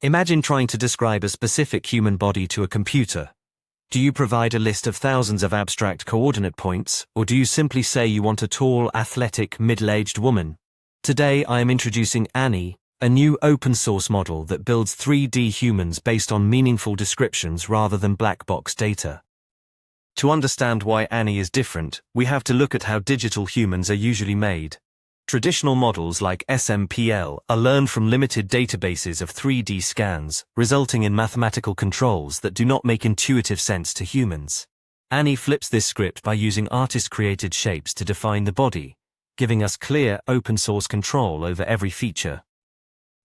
Imagine trying to describe a specific human body to a computer. Do you provide a list of thousands of abstract coordinate points, or do you simply say you want a tall, athletic, middle-aged woman? Today I am introducing Anny, a new open-source model that builds 3D humans based on meaningful descriptions rather than black box data. To understand why Anny is different, we have to look at how digital humans are usually made. Traditional models like SMPL are learned from limited databases of 3D scans, resulting in mathematical controls that do not make intuitive sense to humans. Anny flips this script by using artist-created shapes to define the body, giving us clear, open-source control over every feature.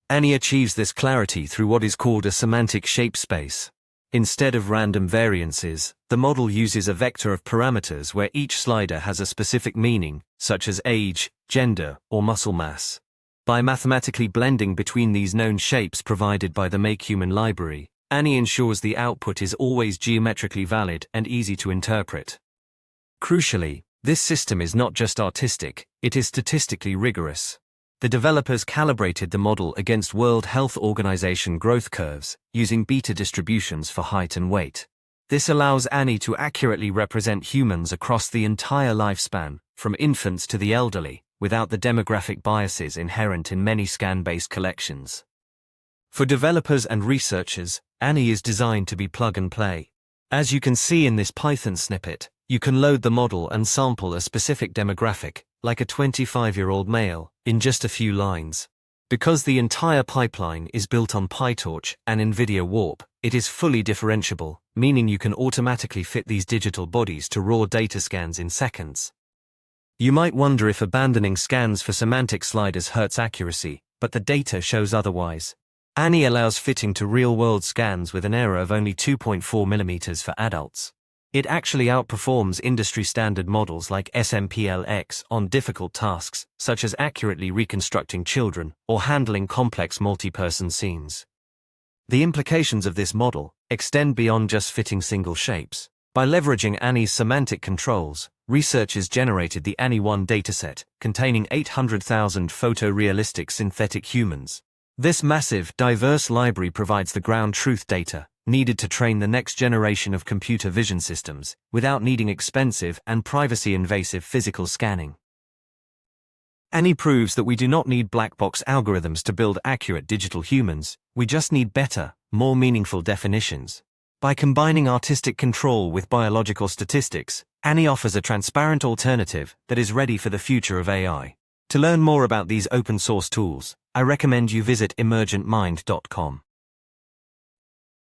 Anny achieves this clarity through what is called a semantic shape space. Instead of random variances, the model uses a vector of parameters where each slider has a specific meaning, such as age, gender, or muscle mass. By mathematically blending between these known shapes provided by the MakeHuman library, Anny ensures the output is always geometrically valid and easy to interpret. Crucially, this system is not just artistic, it is statistically rigorous. The developers calibrated the model against World Health Organization growth curves, using beta distributions for height and weight. This allows Anny to accurately represent humans across the entire lifespan, from infants to the elderly, without the demographic biases inherent in many scan-based collections. For developers and researchers, Anny is designed to be plug-and-play. As you can see in this Python snippet, you can load the model and sample a specific demographic, like a 25-year-old male, in just a few lines. Because the entire pipeline is built on PyTorch and NVIDIA Warp, it is fully differentiable, meaning you can automatically fit these digital bodies to raw data scans in seconds. You might wonder if abandoning scans for semantic sliders hurts accuracy, but the data shows otherwise. Anny allows fitting to real-world scans with an error of only 2.4 mm for adults. It actually outperforms industry-standard models like SMPLX on difficult tasks, such as accurately reconstructing children or handling complex multi-person scenes. The implications of this model extend beyond just fitting single shapes. By leveraging Anny's semantic controls, researchers generated the Anny-One dataset, containing 800,000 photorealistic synthetic humans. This massive, diverse library provides the ground truth data needed to train the next generation of computer vision systems, without needing expensive and privacy-invasive physical scanning. Anny proves that we do not need black box algorithms to build accurate digital humans, we just need better, more meaningful definitions. By combining artistic control with biological statistics, Anny offers a transparent alternative that is ready for the future of AI. To learn more about these open-source tools, I recommend you visit emergentmind.com.